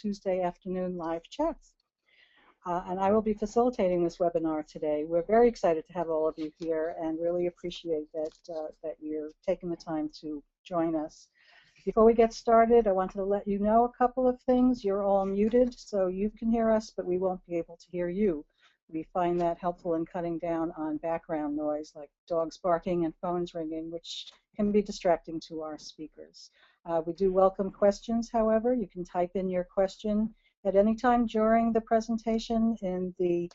Tuesday afternoon live chats. And I will be facilitating this webinar today. We're very excited to have all of you here and really appreciate that you're taking the time to join us. Before we get started, I wanted to let you know a couple of things. You're all muted, so you can hear us, but we won't be able to hear you. We find that helpful in cutting down on background noise like dogs barking and phones ringing, which can be distracting to our speakers. We do welcome questions, however. You can type in your question at any time during the presentation in the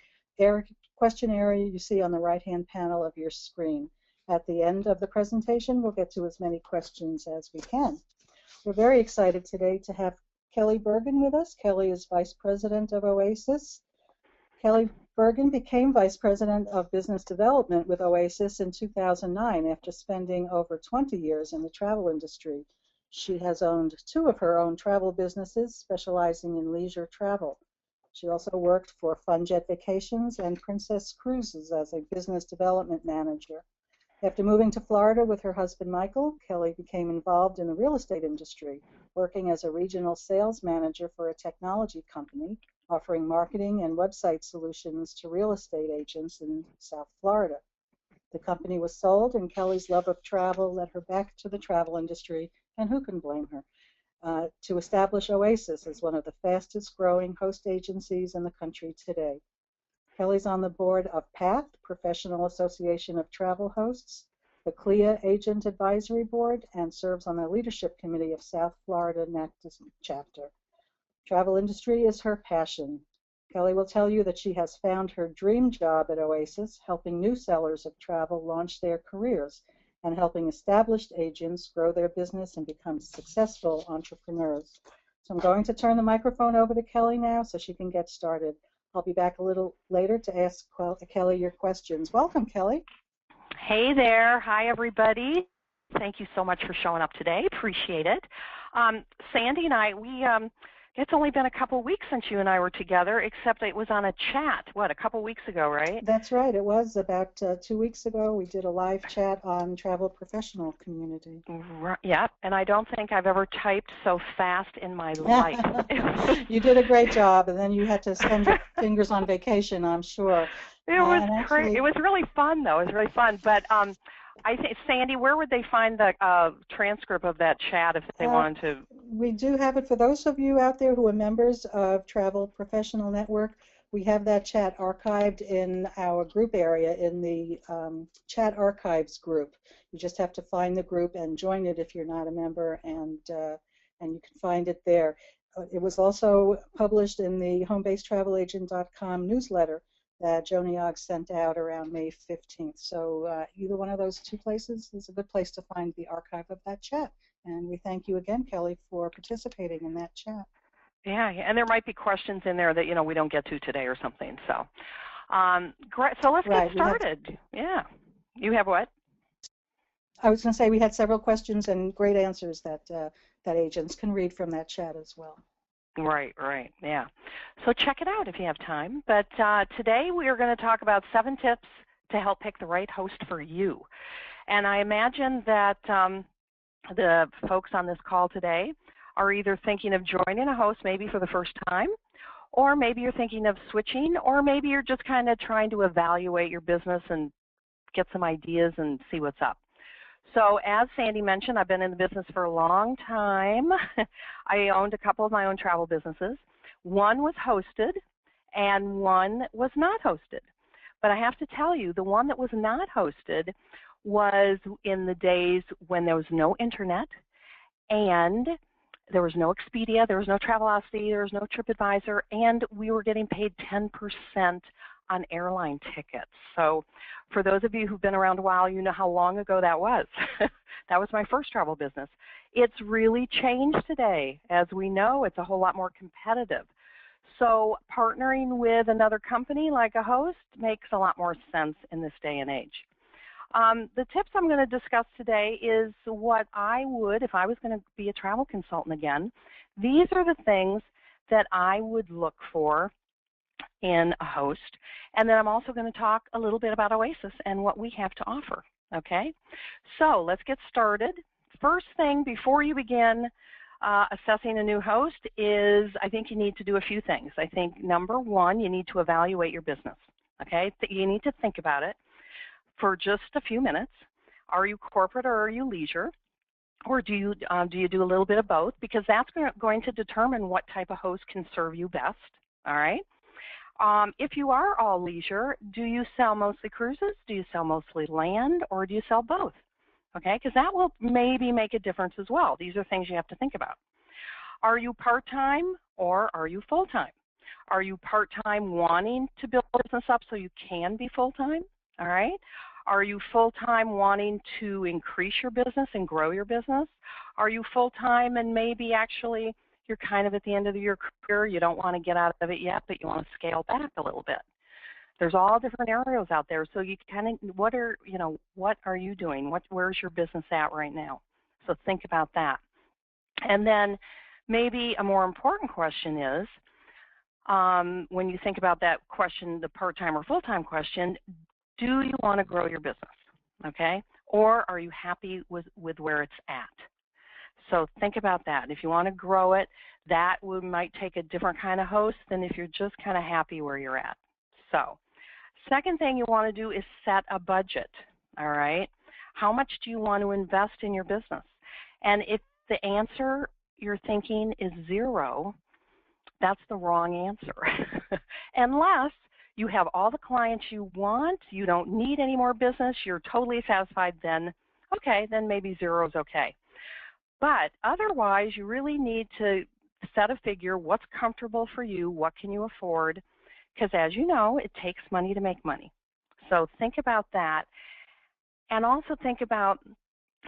question area you see on the right-hand panel of your screen. At the end of the presentation, we'll get to as many questions as we can. We're very excited today to have Kelly Bergen with us. Kelly is Vice President of Oasis. Kelly Bergen became Vice President of Business Development with Oasis in 2009 after spending over 20 years in the travel industry. She has owned 2 of her own travel businesses, specializing in leisure travel. She also worked for Funjet Vacations and Princess Cruises as a business development manager. After moving to Florida with her husband Michael, Kelly became involved in the real estate industry, working as a regional sales manager for a technology company, offering marketing and website solutions to real estate agents in South Florida. The company was sold, and Kelly's love of travel led her back to the travel industry, and who can blame her, to establish Oasis as one of the fastest growing host agencies in the country today. Kelly's on the board of PATH, Professional Association of Travel Hosts, the CLIA Agent Advisory Board, and serves on the leadership committee of South Florida Untitled Chapter. Travel industry is her passion. Kelly will tell you that she has found her dream job at Oasis, helping new sellers of travel launch their careers and helping established agents grow their business and become successful entrepreneurs. So I'm going to turn the microphone over to Kelly now so she can get started. I'll be back a little later to ask Kelly your questions. Welcome, Kelly. Hey there. Hi, everybody. Thank you so much for showing up today. Appreciate it. Sandy and I, it's only been a couple weeks since you and I were together, except it was on a chat, a couple weeks ago, right? That's right. It was about 2 weeks ago. We did a live chat on travel professional community. Right, yeah, and I don't think I've ever typed so fast in my life. You did a great job, and then you had to spend your fingers on vacation, I'm sure. It was great. It was really fun, though. It was really fun. But I think, Sandy, where would they find the transcript of that chat if they wanted to? We do have it for those of you out there who are members of Travel Professional Network. We have that chat archived in our group area in the chat archives group. You just have to find the group and join it if you're not a member, and you can find it there. It was also published in the homebasedtravelagent.com newsletter that Joni Ogg sent out around May 15th. So either one of those 2 places is a good place to find the archive of that chat. And we thank you again, Kelly, for participating in that chat. Yeah, and there might be questions in there that, we don't get to today or something. So, great. So let's get started. Yeah. You have what? I was going to say we had several questions and great answers that agents can read from that chat as well. Right, yeah. So check it out if you have time. But today we are going to talk about 7 tips to help pick the right host for you. And I imagine that the folks on this call today are either thinking of joining a host maybe for the first time, or maybe you're thinking of switching, or maybe you're just kind of trying to evaluate your business and get some ideas and see what's up. So as Sandy mentioned, I've been in the business for a long time. I owned a couple of my own travel businesses. One was hosted and one was not hosted. But I have to tell you, the one that was not hosted was in the days when there was no internet and there was no Expedia, there was no Travelocity, there was no TripAdvisor, and we were getting paid 10% on airline tickets. So for those of you who've been around a while, you know how long ago that was. That was my first travel business. It's really changed today. As we know, it's a whole lot more competitive. So partnering with another company like a host makes a lot more sense in this day and age. The tips I'm going to discuss today is what I would, if I was going to be a travel consultant again, these are the things that I would look for in a host. And then I'm also going to talk a little bit about Oasis and what we have to offer. Okay, so let's get started. First thing, before you begin assessing a new host is, I think you need to do a few things. I think number one, you need to evaluate your business, okay? You need to think about it for just a few minutes. Are you corporate or are you leisure? Or do you do a little bit of both? Because that's going to determine what type of host can serve you best, all right? If you are all leisure, do you sell mostly cruises? Do you sell mostly land? Or do you sell both? Okay, because that will maybe make a difference as well. These are things you have to think about. Are you part-time or are you full-time? Are you part-time wanting to build a business up so you can be full-time? All right. Are you full-time wanting to increase your business and grow your business? Are you full-time and maybe actually you're kind of at the end of your career, you don't want to get out of it yet, but you want to scale back a little bit? There's all different areas out there, so you kind of, what are you doing? Where's your business at right now? So think about that. And then maybe a more important question is, when you think about that question, the part-time or full-time question, do you want to grow your business, okay? Or are you happy with where it's at? So think about that. If you want to grow it, that might take a different kind of host than if you're just kind of happy where you're at. So second thing you want to do is set a budget, all right? How much do you want to invest in your business? And if the answer you're thinking is zero, that's the wrong answer. Unless you have all the clients you want, you don't need any more business, you're totally satisfied, then okay, then maybe zero is okay. But otherwise, you really need to set a figure, what's comfortable for you, what can you afford, because as you know, it takes money to make money. So think about that. And also think about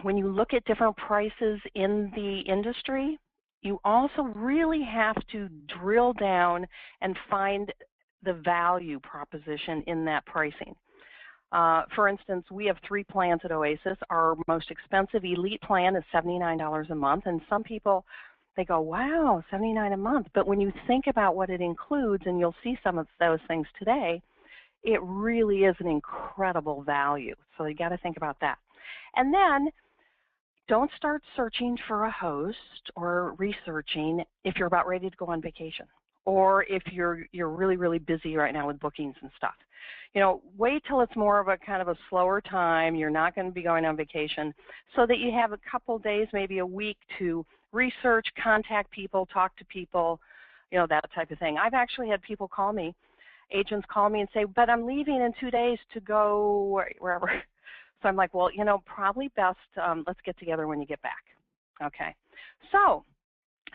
when you look at different prices in the industry, you also really have to drill down and find the value proposition in that pricing. For instance, we have 3 plans at Oasis. Our most expensive elite plan is $79 a month, and some people, they go, wow, $79 a month. But when you think about what it includes, and you'll see some of those things today, it really is an incredible value. So you got to think about that. And then don't start searching for a host or researching if you're about ready to go on vacation, or if you're really, really busy right now with bookings and stuff. You know, wait till it's more of a kind of a slower time. You're not going to be going on vacation, so that you have a couple days, maybe a week, to research, contact people, talk to people, you know, that type of thing. I've actually had people call me, agents call me and say, but I'm leaving in 2 days to go wherever. So I'm like, well, you know, probably best, let's get together when you get back. Okay. So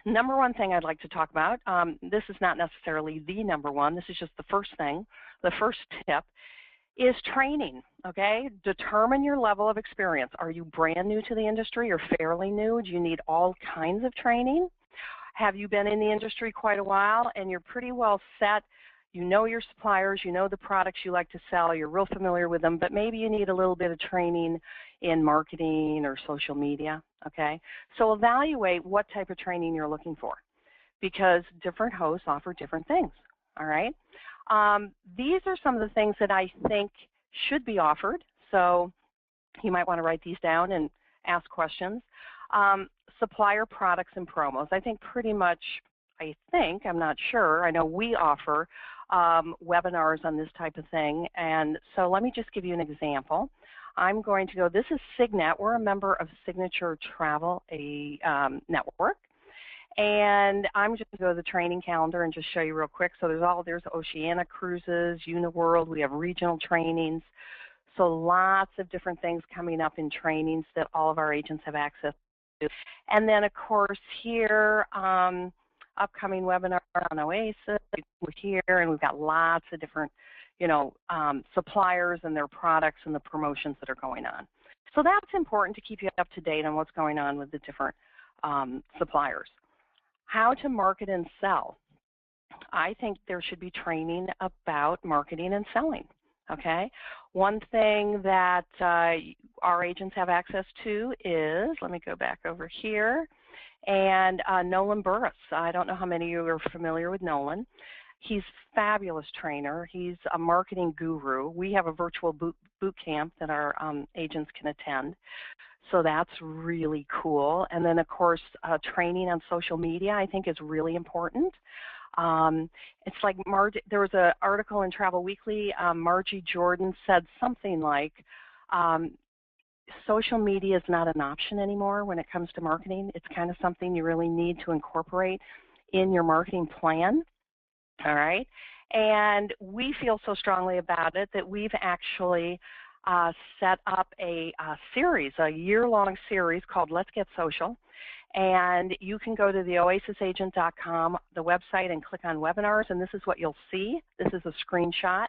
number one thing I'd like to talk about, this is not necessarily the number one, this is just the first thing, the first tip, is training, okay? Determine your level of experience. Are you brand new to the industry or fairly new? Do you need all kinds of training? Have you been in the industry quite a while and you're pretty well set? You know your suppliers, you know the products you like to sell, you're real familiar with them, but maybe you need a little bit of training in marketing or social media, okay? So evaluate what type of training you're looking for, because different hosts offer different things, all right? These are some of the things that I think should be offered, so you might want to write these down and ask questions. Supplier products and promos. I think pretty much, I'm not sure, I know we offer webinars on this type of thing, and so let me just give you an example. I'm going to go, this is Signet, we're a member of Signature Travel, a network, and I'm just going to go to the training calendar and just show you real quick. So there's Oceania Cruises, Uniworld, we have regional trainings, so lots of different things coming up in trainings that all of our agents have access to. And then of course here, upcoming webinar on Oasis, we're here, and we've got lots of different, you know, suppliers and their products and the promotions that are going on. So that's important to keep you up to date on what's going on with the different suppliers. How to market and sell. I think there should be training about marketing and selling, okay? One thing that our agents have access to is, let me go back over here, and Nolan Burris. I don't know how many of you are familiar with Nolan. He's a fabulous trainer. He's a marketing guru. We have a virtual boot camp that our agents can attend. So that's really cool. And then, of course, training on social media, I think, is really important. It's like there was an article in Travel Weekly, Margie Jordan said something like, social media is not an option anymore when it comes to marketing. It's kind of something you really need to incorporate in your marketing plan, all right? And we feel so strongly about it that we've actually set up a series, a year-long series called Let's Get Social. And you can go to the oasisagent.com, the website, and click on webinars, and this is what you'll see. This is a screenshot.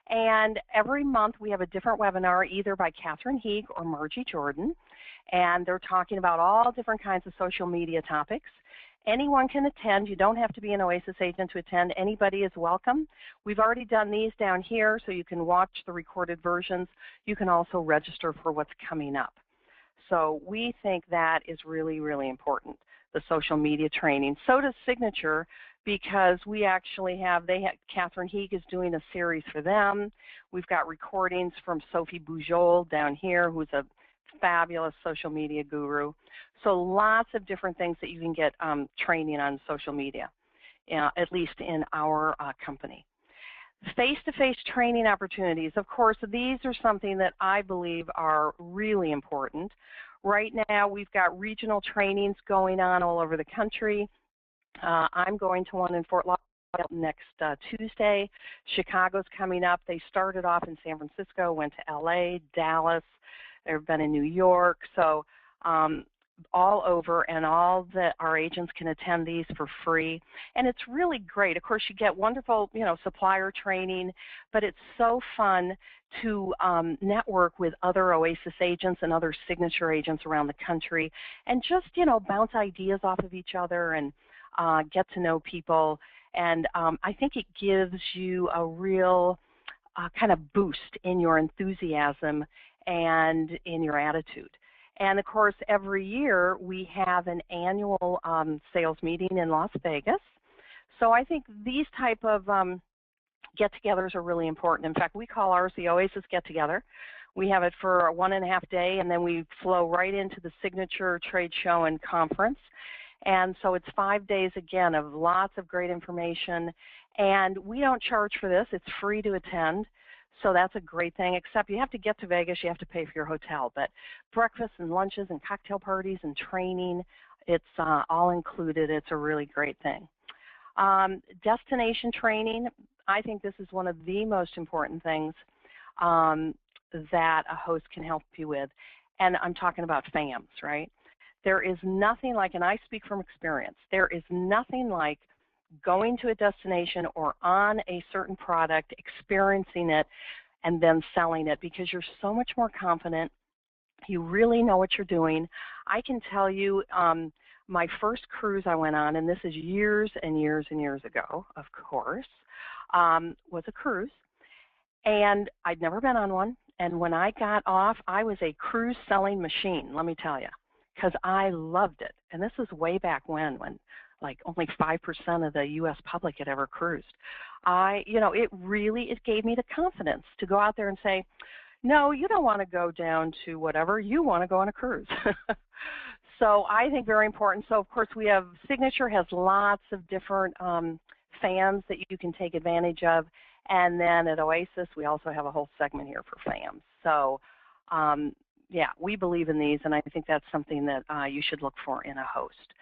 And every month we have a different webinar, either by Catherine Heeg or Margie Jordan, and they're talking about all different kinds of social media topics. Anyone can attend. You don't have to be an Oasis agent to attend. Anybody is welcome. We've already done these down here, so you can watch the recorded versions. You can also register for what's coming up. So we think that is really, really important, the social media training. So does Signature, because we actually have, Catherine Heeg is doing a series for them. We've got recordings from Sophie Boujol down here, who's a fabulous social media guru. So lots of different things that you can get training on social media, at least in our company. Face-to-face training opportunities. Of course, these are something that I believe are really important. Right now, we've got regional trainings going on all over the country. I'm going to one in Fort Lauderdale next Tuesday. Chicago's coming up. They started off in San Francisco, went to LA, Dallas. They've been in New York. So all over, and our agents can attend these for free, and it's really great. Of course, you get wonderful, supplier training, but it's so fun to network with other Oasis agents and other Signature agents around the country, and just bounce ideas off of each other and get to know people. And I think it gives you a real kind of boost in your enthusiasm and in your attitude. And of course, every year we have an annual sales meeting in Las Vegas. So I think these type of get-togethers are really important. In fact, we call ours the Oasis Get-Together. We have it for a 1.5 day, and then we flow right into the Signature Trade Show and Conference. And so it's 5 days, again, of lots of great information. And we don't charge for this. It's free to attend. So that's a great thing, except you have to get to Vegas, you have to pay for your hotel. But breakfasts and lunches and cocktail parties and training, it's all included. It's a really great thing. Destination training, I think this is one of the most important things that a host can help you with. And I'm talking about FAMs, right? There is nothing like, and I speak from experience, there is nothing like going to a destination or on a certain product, experiencing it, and then selling it, because you're so much more confident. You really know what you're doing. I can tell you my first cruise I went on, and this is years and years and years ago, of course, was a cruise. And I'd never been on one. And when I got off, I was a cruise selling machine, let me tell you, because I loved it. And this was way back when like only 5% of the U.S. public had ever cruised. It gave me the confidence to go out there and say, no, you don't want to go down to whatever, you want to go on a cruise. So I think very important. So of course Signature has lots of different FAMs that you can take advantage of. And then at Oasis, we also have a whole segment here for FAMs. So yeah, we believe in these, and I think that's something that you should look for in a host.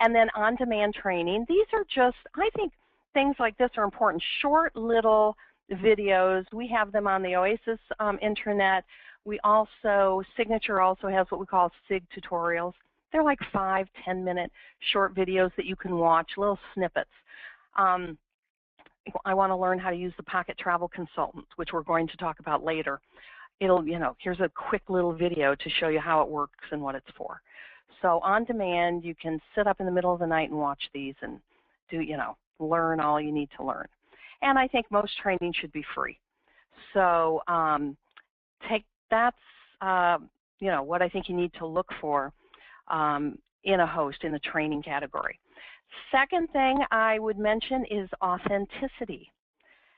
And then on-demand training. These are just, I think things like this are important. Short little videos. We have them on the Oasis intranet. Signature also has what we call SIG tutorials. They're like 5-10 minute short videos that you can watch, little snippets. I want to learn how to use the Pocket Travel Consultant, which we're going to talk about later. Here's a quick little video to show you how it works and what it's for. So on demand, you can sit up in the middle of the night and watch these and learn all you need to learn. And I think most training should be free. So that's what I think you need to look for in a host in the training category. Second thing I would mention is authenticity.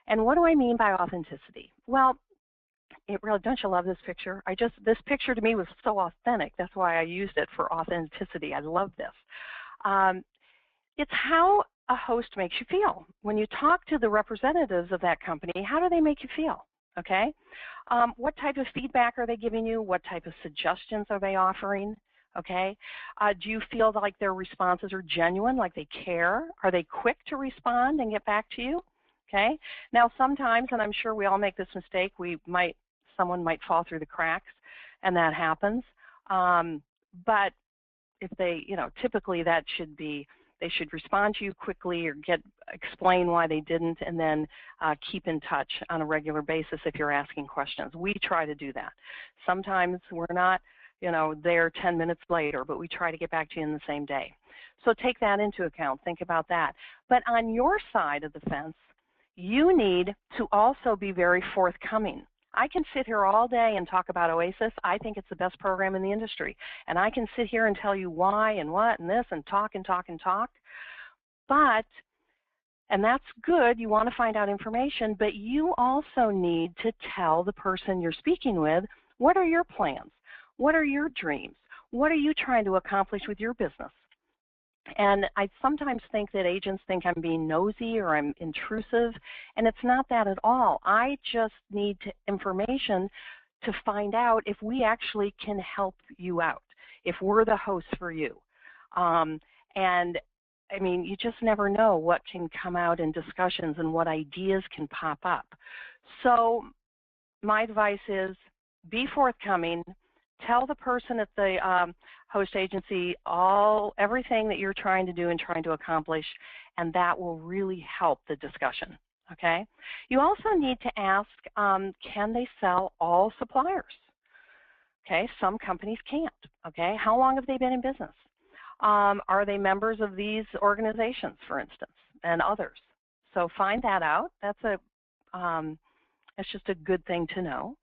And what do I mean by authenticity? Well, it really, don't you love this picture? This picture to me was so authentic. That's why I used it for authenticity. I love this. It's how a host makes you feel. When you talk to the representatives of that company, how do they make you feel? Okay? What type of feedback are they giving you? What type of suggestions are they offering? Okay? Do you feel like their responses are genuine, like they care? Are they quick to respond and get back to you? Okay? Now sometimes, and I'm sure we all make this mistake, someone might fall through the cracks, and that happens. But if they, typically that should be, they should respond to you quickly or explain why they didn't, and then keep in touch on a regular basis if you're asking questions. We try to do that. Sometimes we're not, there 10 minutes later, but we try to get back to you in the same day. So take that into account. Think about that. But on your side of the fence, you need to also be very forthcoming. I can sit here all day and talk about Oasis. I think it's the best program in the industry. And I can sit here and tell you why and what and this and talk and talk and talk. But, and that's good, you want to find out information, but you also need to tell the person you're speaking with, what are your plans? What are your dreams? What are you trying to accomplish with your business? And I sometimes think that agents think I'm being nosy or I'm intrusive, and it's not that at all. I just need information to find out if we actually can help you out, if we're the host for you. And I mean, you just never know what can come out in discussions and what ideas can pop up. So my advice is be forthcoming. Tell the person at the host agency everything that you're trying to do and trying to accomplish, and that will really help the discussion, okay? You also need to ask, can they sell all suppliers? Okay, some companies can't, okay? How long have they been in business? Are they members of these organizations, for instance, and others? So find that out. That's just a good thing to know.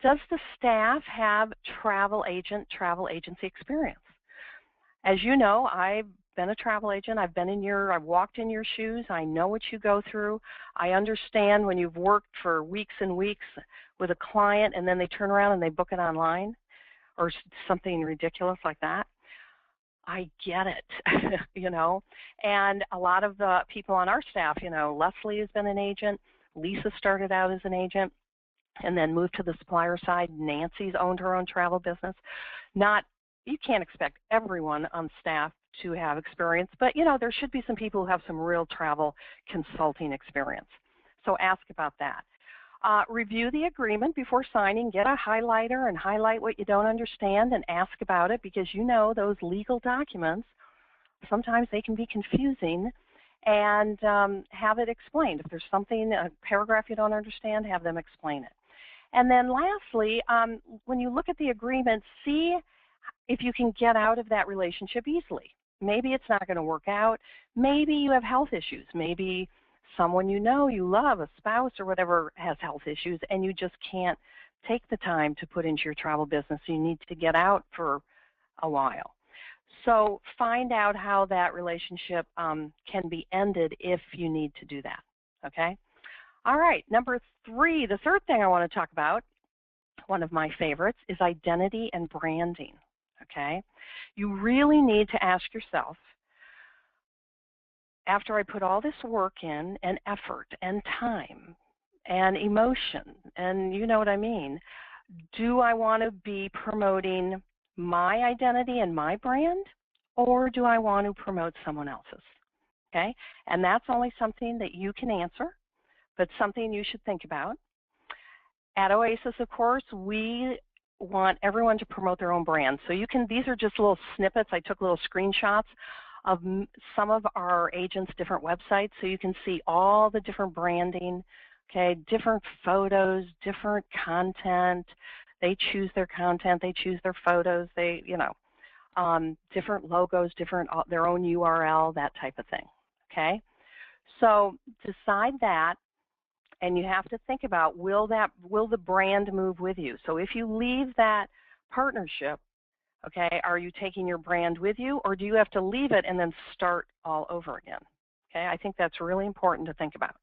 Does the staff have travel agency experience? As you know, I've been a travel agent. I've walked in your shoes. I know what you go through. I understand when you've worked for weeks and weeks with a client and then they turn around and they book it online or something ridiculous like that. I get it, and a lot of the people on our staff, Leslie has been an agent. Lisa started out as an agent and then moved to the supplier side. Nancy's owned her own travel business. You can't expect everyone on staff to have experience, but there should be some people who have some real travel consulting experience. So ask about that. Review the agreement before signing. Get a highlighter and highlight what you don't understand and ask about it, because those legal documents, sometimes they can be confusing, and have it explained. If there's a paragraph you don't understand, have them explain it. And then lastly, when you look at the agreement, see if you can get out of that relationship easily. Maybe it's not going to work out. Maybe you have health issues. Maybe someone you love, a spouse or whatever, has health issues, and you just can't take the time to put into your travel business. So you need to get out for a while. So find out how that relationship can be ended if you need to do that, okay? All right, number 3, the third thing I want to talk about, one of my favorites, is identity and branding, okay? You really need to ask yourself, after I put all this work in and effort and time and emotion, and you know what I mean, do I want to be promoting my identity and my brand, or do I want to promote someone else's? Okay, and that's only something that you can answer, but something you should think about. At Oasis, of course, we want everyone to promote their own brand. So these are just little snippets. I took little screenshots of some of our agents' different websites, so you can see all the different branding, okay, different photos, different content. They choose their content, they choose their photos, different logos, their own URL, that type of thing, okay? So decide that, and you have to think about, will the brand move with you? So if you leave that partnership, okay, are you taking your brand with you, or do you have to leave it and then start all over again? Okay, I think that's really important to think about.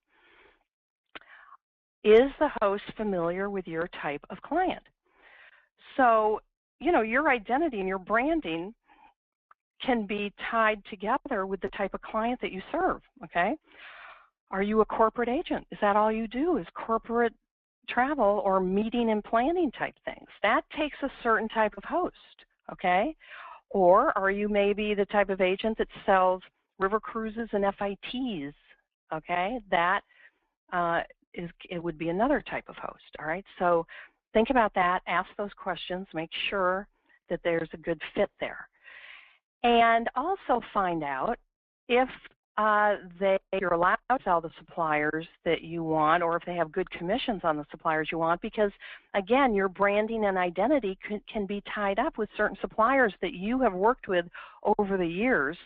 Is the host familiar with your type of client? So, your identity and your branding can be tied together with the type of client that you serve, okay? Are you a corporate agent? Is that all you do, is corporate travel or meeting and planning type things? That takes a certain type of host, okay? Or are you maybe the type of agent that sells river cruises and FITs, okay? That it would be another type of host, all right? So think about that, ask those questions, make sure that there's a good fit there. And also find out if you're allowed to sell the suppliers that you want, or if they have good commissions on the suppliers you want, because again, your branding and identity can be tied up with certain suppliers that you have worked with over the years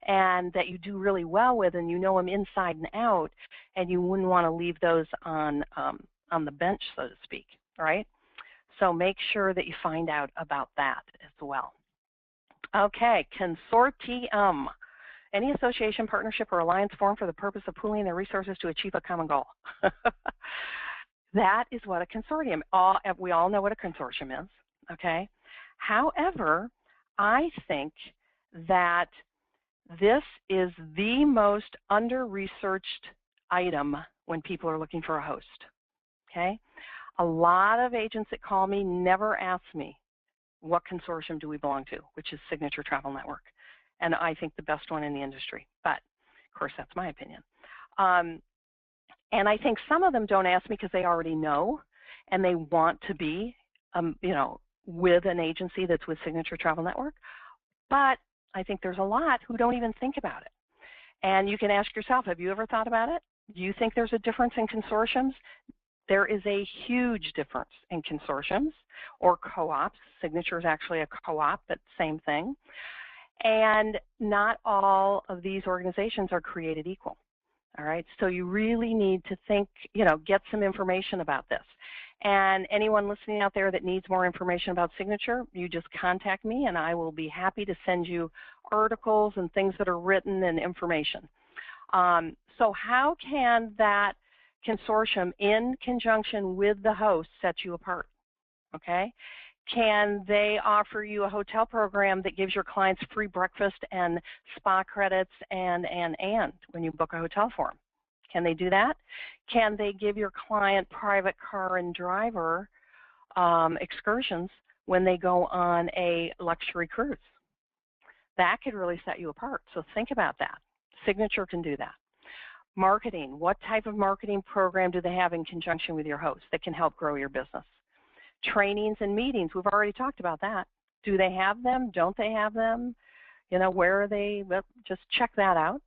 and that you do really well with, and you know them inside and out, and you wouldn't want to leave those on the bench, so to speak, right? So make sure that you find out about that as well. Okay, consortium. Any association, partnership, or alliance formed for the purpose of pooling their resources to achieve a common goal. That is what a consortium, we all know what a consortium is, okay? However, I think that this is the most under-researched item when people are looking for a host, okay? A lot of agents that call me never ask me, what consortium do we belong to, which is Signature Travel Network. And I think the best one in the industry. But, of course, that's my opinion. And I think some of them don't ask me because they already know and they want to be, with an agency that's with Signature Travel Network. But I think there's a lot who don't even think about it. And you can ask yourself, have you ever thought about it? Do you think there's a difference in consortiums? There is a huge difference in consortiums or co-ops. Signature is actually a co-op, but same thing. And not all of these organizations are created equal, all right? So you really need to think, get some information about this. And anyone listening out there that needs more information about Signature, you just contact me and I will be happy to send you articles and things that are written and information. So how can that consortium in conjunction with the host set you apart, okay? Can they offer you a hotel program that gives your clients free breakfast and spa credits and when you book a hotel for them? Can they do that? Can they give your client private car and driver excursions when they go on a luxury cruise? That could really set you apart. So think about that. Signature can do that. Marketing. What type of marketing program do they have in conjunction with your host that can help grow your business? Trainings and meetings. We've already talked about that. Do they have them? Don't they have them? Where are they? Well, just check that out,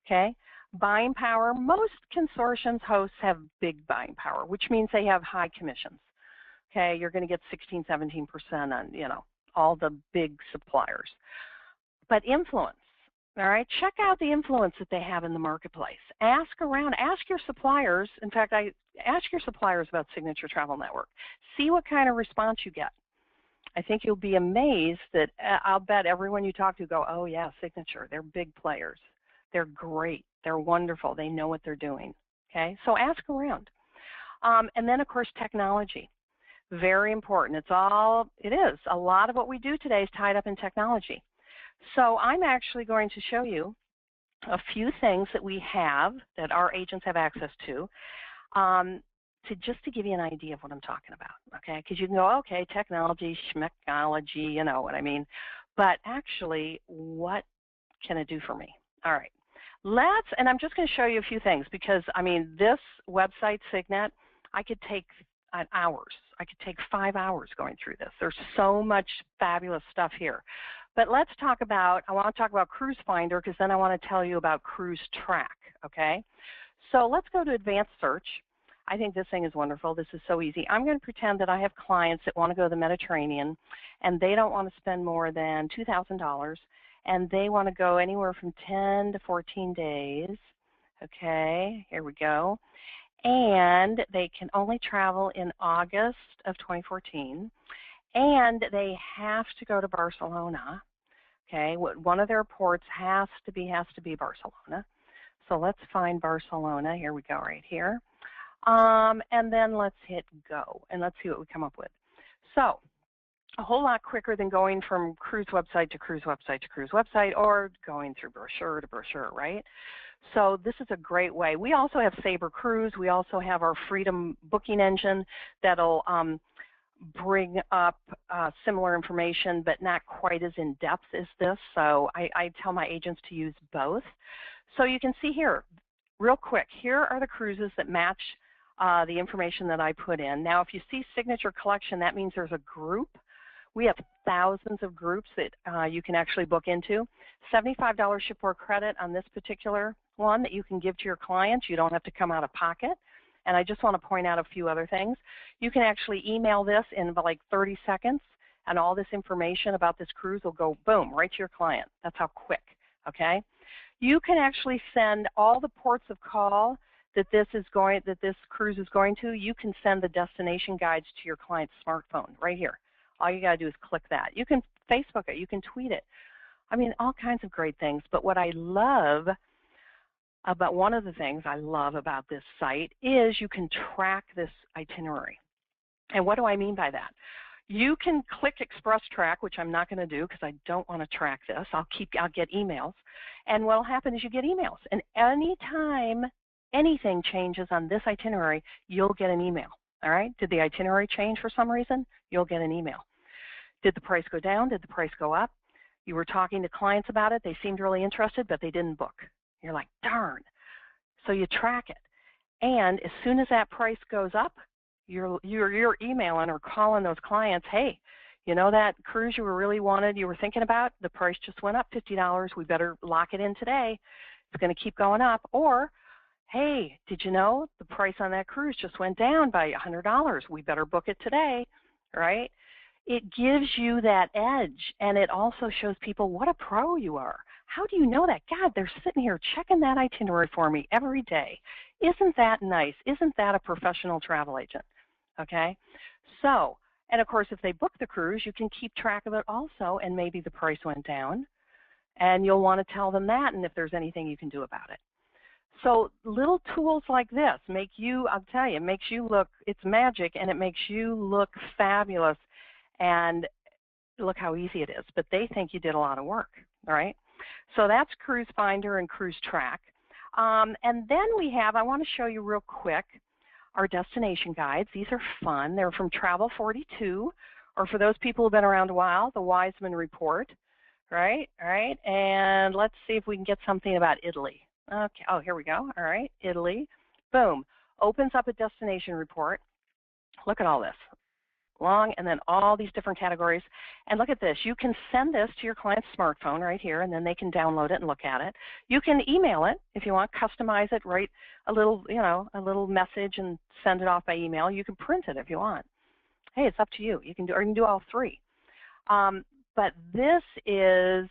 okay? Buying power. Most consortiums hosts have big buying power, which means they have high commissions, okay? You're going to get 16, 17% on, all the big suppliers. But influence. All right, check out the influence that they have in the marketplace. Ask around, ask your suppliers. In fact, ask your suppliers about Signature Travel Network. See what kind of response you get. I think you'll be amazed that I'll bet everyone you talk to go, oh yeah, Signature, they're big players. They're great, they're wonderful, they know what they're doing, okay? So ask around. And then of course, technology. Very important, it is. A lot of what we do today is tied up in technology. So I'm actually going to show you a few things that we have, that our agents have access to just to give you an idea of what I'm talking about, okay? Because you can go, okay, technology, schmechnology, you know what I mean. But actually, what can it do for me? All right, and I'm just going to show you a few things because, this website, Signet, I could take hours. I could take 5 hours going through this. There's so much fabulous stuff here. But I want to talk about Cruise Finder because then I want to tell you about Cruise Track, okay? So let's go to Advanced Search. I think this thing is wonderful. This is so easy. I'm going to pretend that I have clients that want to go to the Mediterranean and they don't want to spend more than $2,000 and they want to go anywhere from 10 to 14 days. Okay, here we go. And they can only travel in August of 2014. And they have to go to Barcelona, okay? One of their ports has to be Barcelona. So let's find Barcelona. Here we go, right here. And then let's hit go, and let's see what we come up with. So a whole lot quicker than going from cruise website to cruise website to cruise website, or going through brochure to brochure, right? So this is a great way. We also have Sabre Cruise. We also have our Freedom booking engine that'll bring up similar information, but not quite as in-depth as this. So I tell my agents to use both. So you can see here, real quick, here are the cruises that match the information that I put in. Now, if you see Signature Collection, that means there's a group. We have thousands of groups that you can actually book into. $75 shipboard credit on this particular one that you can give to your clients. You don't have to come out of pocket. And I just want to point out a few other things. You can actually email this in like 30 seconds, and all this information about this cruise will go boom right to your client. That's how quick, okay? You can actually send all the ports of call that this cruise is going to. You can send the destination guides to your client's smartphone right here. All you got to do is click that. You can Facebook it. You can tweet it. I mean, all kinds of great things. But what I love about, one of the things I love about this site is you can track this itinerary. And what do I mean by that? You can click Express Track, which I'm not going to do because I don't want to track this. I'll get emails. And what will happen is you get emails. And anytime anything changes on this itinerary, you'll get an email. All right? Did the itinerary change for some reason? You'll get an email. Did the price go down? Did the price go up? You were talking to clients about it. They seemed really interested, but they didn't book. You're like, darn. So you track it. And as soon as that price goes up, you're emailing or calling those clients, hey, you know that cruise you were thinking about, the price just went up $50. We better lock it in today. It's going to keep going up. Or, hey, did you know the price on that cruise just went down by $100? We better book it today, right? It gives you that edge, and it also shows people what a pro you are. How do you know that? God, they're sitting here checking that itinerary for me every day. Isn't that nice? Isn't that a professional travel agent? Okay? So, and of course, if they book the cruise, you can keep track of it also, and maybe the price went down, and you'll want to tell them that, and if there's anything you can do about it. So little tools like this make you, I'll tell you, it makes you look, it's magic, and it makes you look fabulous, and look how easy it is. But they think you did a lot of work, all right? So that's Cruise Finder and Cruise Track. And then we have, I want to show you real quick, our destination guides. These are fun. They're from Travel 42, or for those people who've been around a while, the Wiseman Report, right? All right, and let's see if we can get something about Italy. Okay, oh, here we go. All right, Italy. Boom. Opens up a destination report. Look at all this. Long, and then all these different categories. And look at this. You can send this to your client's smartphone right here, and then they can download it and look at it. You can email it if you want, customize it, write a little, a little message and send it off by email. You can print it if you want. Hey, it's up to you. You can do, or you can do all three. But this is,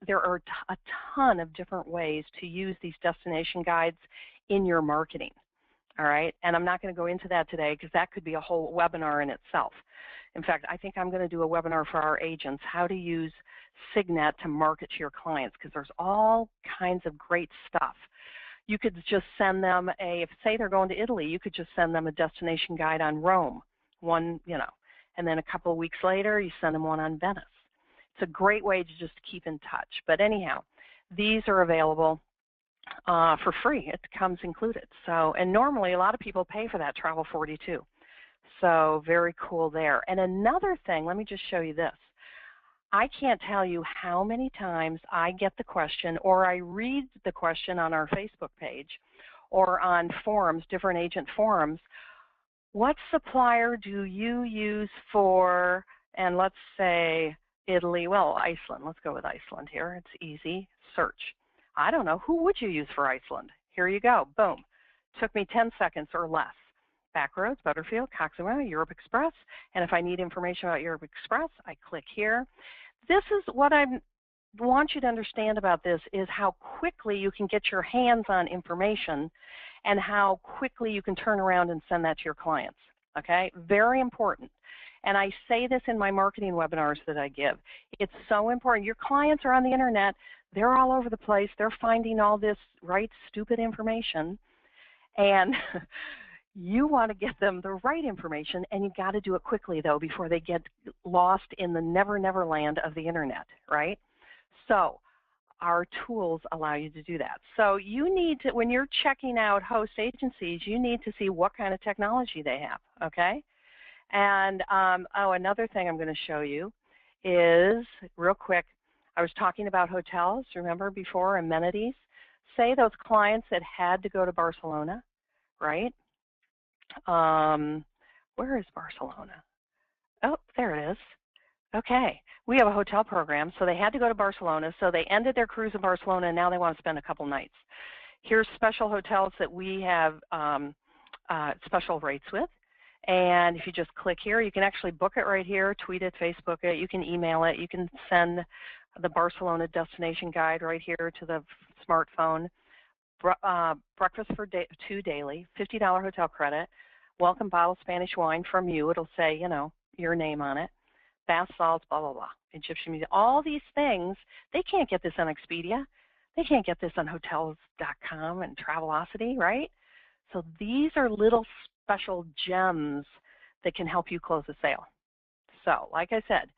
there are a ton of different ways to use these destination guides in your marketing. All right, and I'm not going to go into that today because that could be a whole webinar in itself. In fact, I think I'm going to do a webinar for our agents, how to use Signet to market to your clients, because there's all kinds of great stuff. You could just send them if say they're going to Italy, you could just send them a destination guide on Rome, and then a couple of weeks later, you send them one on Venice. It's a great way to just keep in touch. But anyhow, these are available for free. It comes included. So, and normally a lot of people pay for that Travel 42. So very cool there. And another thing, let me just show you this. I can't tell you how many times I get the question, or I read the question on our Facebook page or on forums, different agent forums. What supplier do you use for, and let's say Italy, well, Iceland. Let's go with Iceland here. It's easy. Search. I don't know. Who would you use for Iceland? Here you go. Boom. Took me 10 seconds or less. Backroads, Butterfield, Coxsackie, Europe Express. And if I need information about Europe Express, I click here. This is what I want you to understand about this, is how quickly you can get your hands on information and how quickly you can turn around and send that to your clients. Okay? Very important. And I say this in my marketing webinars that I give. It's so important. Your clients are on the internet. They're all over the place. They're finding all this stupid information. And You want to get them the right information, and you got to do it quickly, though, before they get lost in the never land of the internet, right? So our tools allow you to do that. So you need to, when you're checking out host agencies, you need to see what kind of technology they have, okay? And, another thing I'm going to show you is, real quick, I was talking about hotels, remember before, amenities. Say those clients that had to go to Barcelona, right? Where is Barcelona? Oh, there it is. Okay, we have a hotel program, so they had to go to Barcelona, so they ended their cruise in Barcelona, and now they want to spend a couple nights. Here's special hotels that we have special rates with, and if you just click here, you can actually book it right here, tweet it, Facebook it, you can email it, you can send the Barcelona destination guide right here to the smartphone. Breakfast for two daily, $50 hotel credit, welcome bottle of Spanish wine from you, it'll say, you know, your name on it. Bath salts, blah, blah, blah, Egyptian music, all these things, they can't get this on Expedia. They can't get this on hotels.com and Travelocity, right? So these are little special gems that can help you close a sale. So like I said,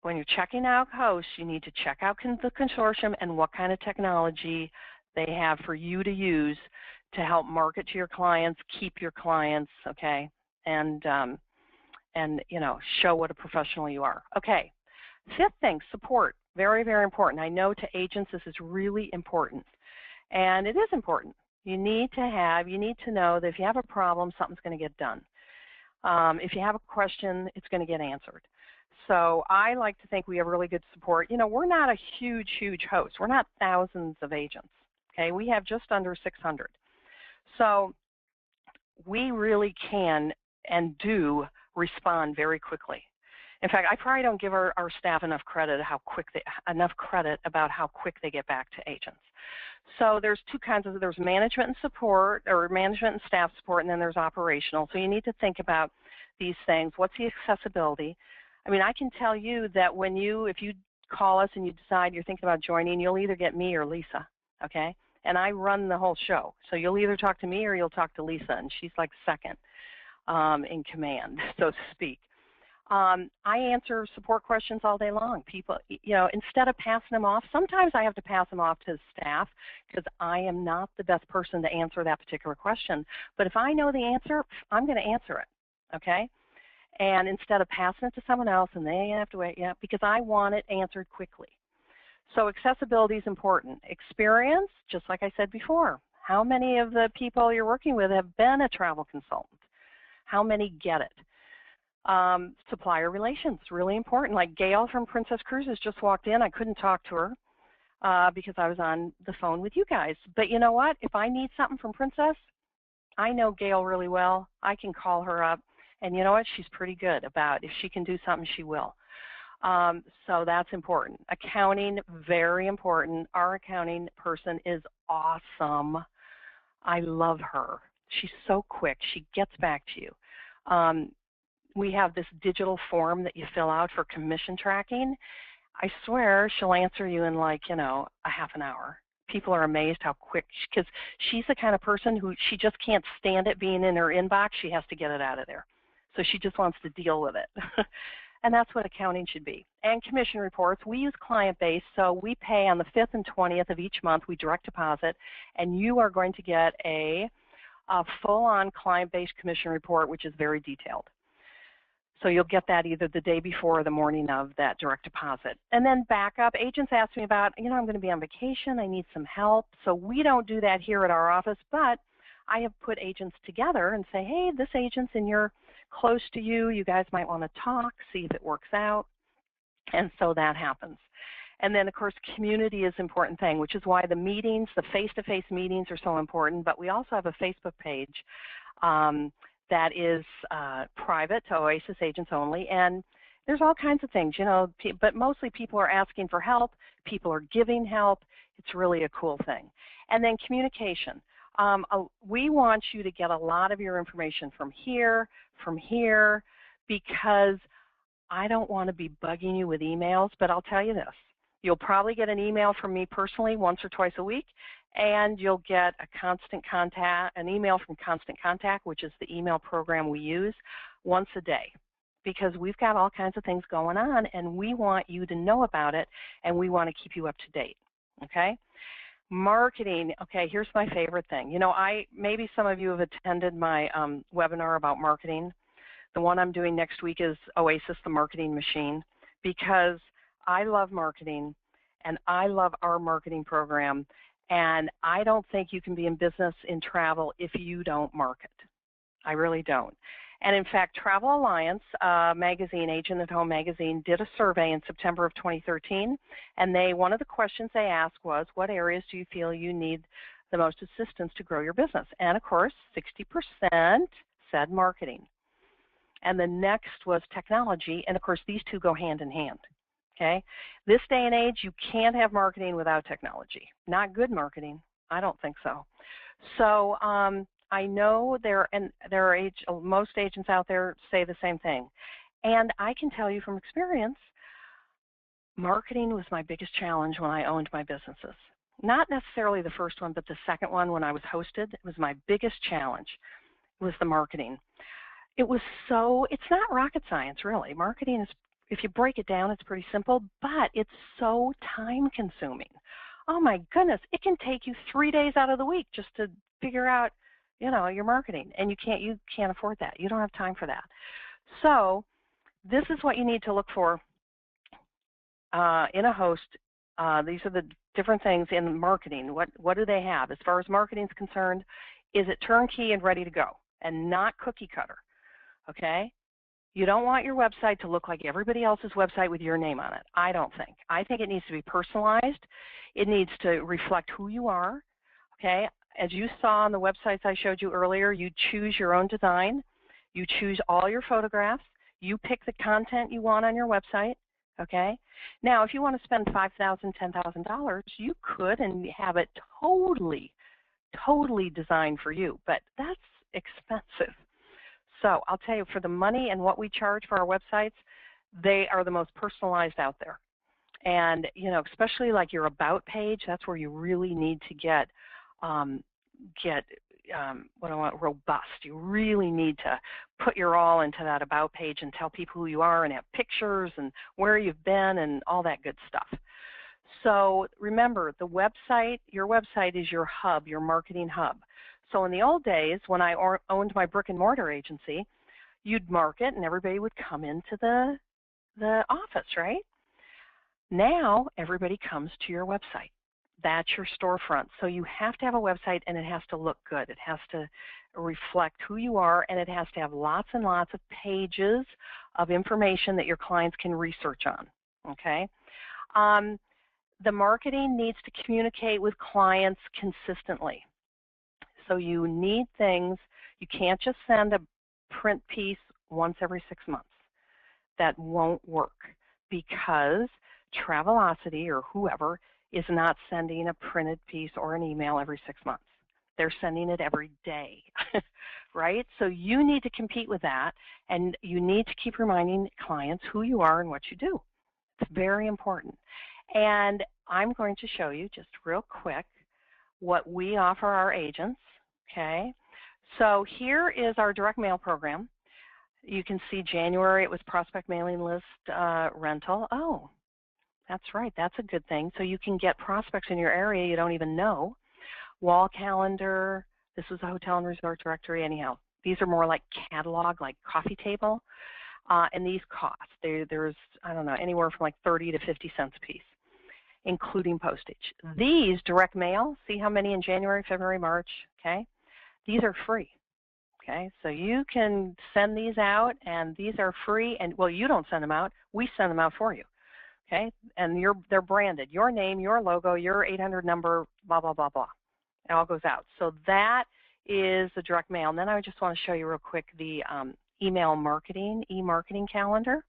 when you're checking out hosts, you need to check out the consortium and what kind of technology they have for you to use to help market to your clients, keep your clients, okay, and you know, show what a professional you are. Okay, fifth thing, support, very, very important. I know to agents this is really important, and it is important. You need to know that if you have a problem, something's going to get done. If you have a question, it's going to get answered. So I like to think we have really good support. You know, we're not a huge host. We're not thousands of agents, okay? We have just under 600. So we really can and do respond very quickly. In fact, I probably don't give our staff enough credit about how quick they get back to agents. So there's two kinds of, there's management and support, or management and staff support, and then there's operational. So you need to think about these things. What's the accessibility? I mean, I can tell you that if you call us and you decide you're thinking about joining, you'll either get me or Lisa, okay? And I run the whole show. So you'll either talk to me or you'll talk to Lisa, and she's like second in command, so to speak. I answer support questions all day long. People, you know, instead of passing them off, sometimes I have to pass them off to the staff because I am not the best person to answer that particular question. But if I know the answer, I'm going to answer it, okay? And instead of passing it to someone else and they have to wait, yeah, because I want it answered quickly. So accessibility is important. Experience, just like I said before, how many of the people you're working with have been a travel consultant? How many get it? Supplier relations, really important. Like Gail from Princess Cruises just walked in. I couldn't talk to her because I was on the phone with you guys. But you know what? If I need something from Princess, I know Gail really well. I can call her up. And you know what? She's pretty good about if she can do something, she will. So that's important. Accounting, very important. Our accounting person is awesome. I love her. She's so quick. She gets back to you. We have this digital form that you fill out for commission tracking. I swear she'll answer you in like, you know, a half an hour. People are amazed how quick, because she's the kind of person who she just can't stand it being in her inbox. She has to get it out of there. So she just wants to deal with it. And that's what accounting should be. And commission reports, we use client-based, so we pay on the 5th and 20th of each month, we direct deposit, and you are going to get a full-on client-based commission report, which is very detailed. So you'll get that either the day before or the morning of that direct deposit. And then backup, agents ask me about, you know, I'm going to be on vacation, I need some help. So we don't do that here at our office, but I have put agents together and say, hey, this agent's close to you, you guys might want to talk, see if it works out. And so that happens. And then, of course, community is an important thing, which is why the meetings, the face-to-face meetings are so important. But we also have a Facebook page that is private to Oasis agents only. And there's all kinds of things, you know, but mostly people are asking for help. People are giving help. It's really a cool thing. And then communication. We want you to get a lot of your information from here, because I don't want to be bugging you with emails, but I'll tell you this. You'll probably get an email from me personally once or twice a week, and you'll get an email from Constant Contact, which is the email program we use, once a day, because we've got all kinds of things going on, and we want you to know about it, and we want to keep you up to date, okay? Marketing, okay, here's my favorite thing. You know, maybe some of you have attended my webinar about marketing. The one I'm doing next week is Oasis, the Marketing Machine, because I love marketing, and I love our marketing program, and I don't think you can be in business in travel if you don't market. I really don't. And in fact, Travel Alliance magazine, Agent at Home magazine, did a survey in September of 2013, and one of the questions they asked was, what areas do you feel you need the most assistance to grow your business? And of course, 60% said marketing. And the next was technology, and of course, these two go hand in hand. Okay, this day and age, you can't have marketing without technology. Not good marketing. I don't think so. So I know most agents out there say the same thing. And I can tell you from experience, marketing was my biggest challenge when I owned my businesses. Not necessarily the first one, but the second one when I was hosted, it was my biggest challenge, was the marketing. It's not rocket science, really. Marketing is, if you break it down, it's pretty simple, but it's so time consuming. Oh my goodness, it can take you 3 days out of the week just to figure out, you know, your marketing, and you can't afford that. You don't have time for that. So this is what you need to look for in a host. These are the different things in marketing. What do they have? As far as marketing is concerned, is it turnkey and ready to go and not cookie cutter? Okay? You don't want your website to look like everybody else's website with your name on it. I don't think. I think it needs to be personalized. It needs to reflect who you are. Okay? As you saw on the websites I showed you earlier, you choose your own design. You choose all your photographs. You pick the content you want on your website. Okay? Now, if you want to spend $5,000, $10,000, you could and have it totally designed for you, but that's expensive. So I'll tell you, for the money and what we charge for our websites, they are the most personalized out there. And, you know, especially like your about page, that's where you really need to get robust. You really need to put your all into that about page and tell people who you are and have pictures and where you've been and all that good stuff. So remember, your website is your hub, your marketing hub. So in the old days, when I owned my brick and mortar agency, you'd market and everybody would come into the office, right? Now everybody comes to your website. That's your storefront. So you have to have a website, and it has to look good. It has to reflect who you are, and it has to have lots and lots of pages of information that your clients can research on, okay? The marketing needs to communicate with clients consistently. So you need things. You can't just send a print piece once every 6 months. That won't work, because Travelocity or whoever is not sending a printed piece or an email every 6 months. They're sending it every day, right? So you need to compete with that, and you need to keep reminding clients who you are and what you do. It's very important. And I'm going to show you just real quick what we offer our agents, okay? So here is our direct mail program. You can see January, it was prospect mailing list rental. Oh, that's right, that's a good thing. So you can get prospects in your area you don't even know. Wall calendar, this was a hotel and resort directory. Anyhow, these are more like catalog, like coffee table, and these cost. There's, I don't know, anywhere from like 30 to 50 cents a piece, including postage. These direct mail, see how many in January, February, March, okay? These are free, okay? So you can send these out, and these are free, and well, you don't send them out, we send them out for you, okay? And they're branded, your name, your logo, your 800 number, blah, blah, blah, blah. It all goes out. So that is the direct mail. And then I just want to show you real quick the email marketing, e-marketing calendar.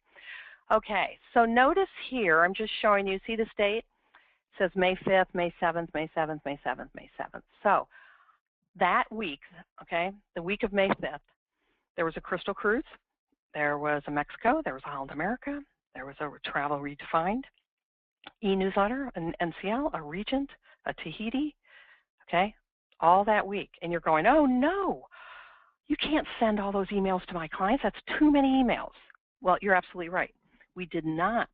Okay, so notice here, I'm just showing you, see this date? It says May 5th, May 7th, May 7th, May 7th, May 7th. So that week, okay, the week of May 5th, there was a Crystal Cruise, there was a Mexico, there was a Holland America, there was a Travel Redefined, e-newsletter, an NCL, a Regent, a Tahiti, okay? All that week. And you're going, oh, no, you can't send all those emails to my clients. That's too many emails. Well, you're absolutely right. We did not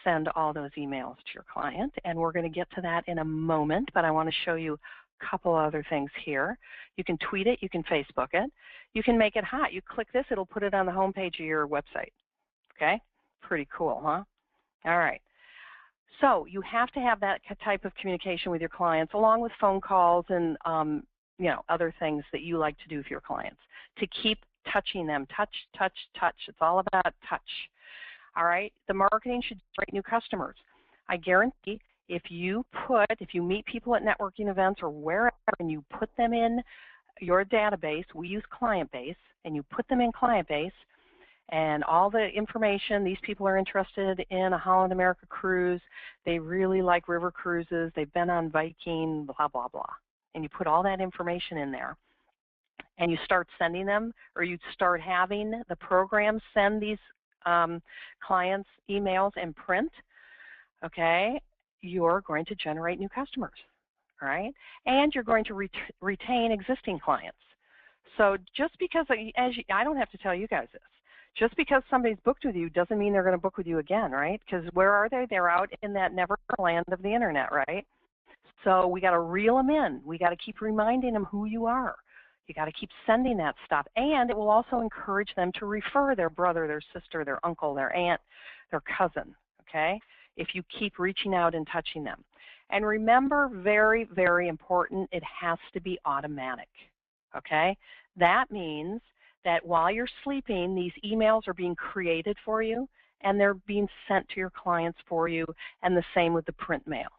send all those emails to your client, and we're going to get to that in a moment, but I want to show you a couple other things here. You can tweet it. You can Facebook it. You can make it hot. You click this, it'll put it on the home page of your website, okay? Pretty cool, huh? All right. So you have to have that type of communication with your clients, along with phone calls and other things that you like to do with your clients to keep touching them. Touch, touch, touch. It's all about touch. All right. The marketing should generate new customers. I guarantee if you meet people at networking events or wherever and you put them in your database, we use client base, and you put them in client base, and all the information, these people are interested in a Holland America cruise, they really like river cruises, they've been on Viking, blah, blah, blah. And you put all that information in there, and you start sending them, or you start having the program send these clients emails in print, okay, you're going to generate new customers, all right? And you're going to retain existing clients. So just because, I don't have to tell you guys this, just because somebody's booked with you doesn't mean they're going to book with you again, right? Because where are they? They're out in that never land of the internet, right? So we got to reel them in. We got to keep reminding them who you are. You got to keep sending that stuff. And it will also encourage them to refer their brother, their sister, their uncle, their aunt, their cousin, okay? If you keep reaching out and touching them. And remember, very, very important, it has to be automatic, okay? That means that while you're sleeping, these emails are being created for you, and they're being sent to your clients for you, and the same with the print mail.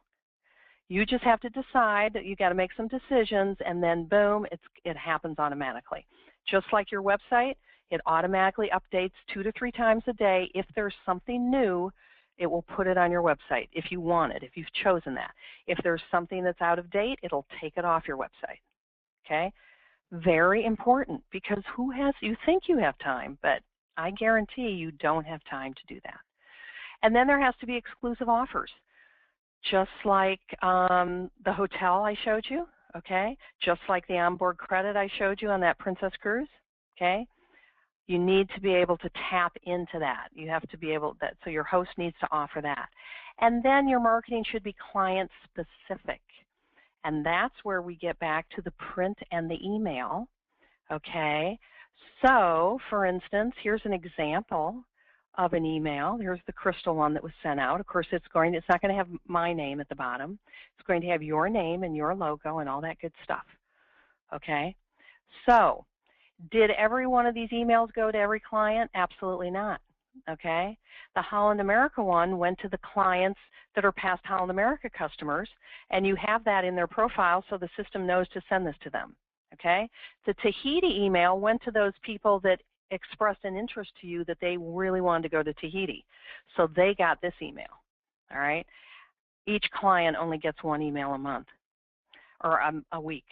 You just have to decide that you got to make some decisions, and then boom, it happens automatically. Just like your website, it automatically updates 2 to 3 times a day. If there's something new, it will put it on your website if you want it, if you've chosen that. If there's something that's out of date, it'll take it off your website, okay? Very important, because you think you have time, but I guarantee you don't have time to do that. And then there has to be exclusive offers. Just like the hotel I showed you, okay? Just like the onboard credit I showed you on that Princess Cruise, okay? You need to be able to tap into that. You have to be able to, so your host needs to offer that. And then your marketing should be client specific. And that's where we get back to the print and the email, okay? So, for instance, here's an example of an email. Here's the crystal one that was sent out. Of course, it's not going to have my name at the bottom. It's going to have your name and your logo and all that good stuff, okay? So, did every one of these emails go to every client? Absolutely not, okay? The Holland America one went to the clients that are past Holland America customers, and you have that in their profile so the system knows to send this to them, okay? The Tahiti email went to those people that expressed an interest to you that they really wanted to go to Tahiti, so they got this email, all right? Each client only gets 1 email a month, or a week,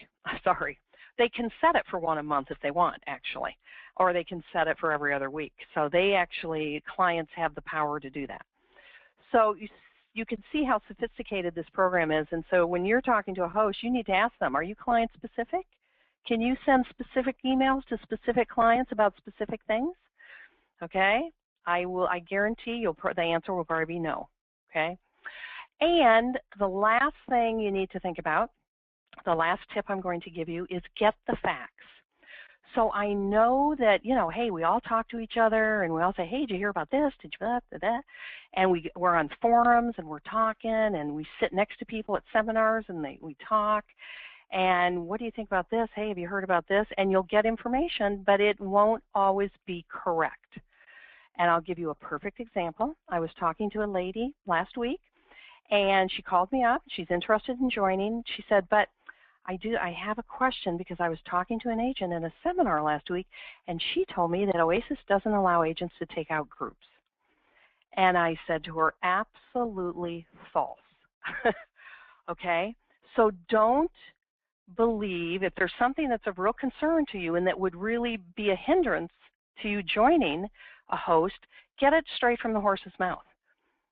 sorry. They can set it for 1 a month if they want, actually, or they can set it for every other week. So clients have the power to do that. So you can see how sophisticated this program is. And so when you're talking to a host, you need to ask them, are you client specific? Can you send specific emails to specific clients about specific things? Okay, I guarantee the answer will probably be no, okay? And the last thing you need to think about, the last tip I'm going to give you is get the facts. So I know that, hey, we all talk to each other and we all say, hey, did you hear about this? Did you that? And we're on forums and we're talking and we sit next to people at seminars and we talk. And what do you think about this? Hey, have you heard about this? And you'll get information, but it won't always be correct. And I'll give you a perfect example. I was talking to a lady last week, and she called me up. She's interested in joining. She said, but I have a question because I was talking to an agent in a seminar last week, and she told me that Oasis doesn't allow agents to take out groups. And I said to her, absolutely false. Okay? So don't believe, if there's something that's of real concern to you and that would really be a hindrance to you joining a host, get it straight from the horse's mouth.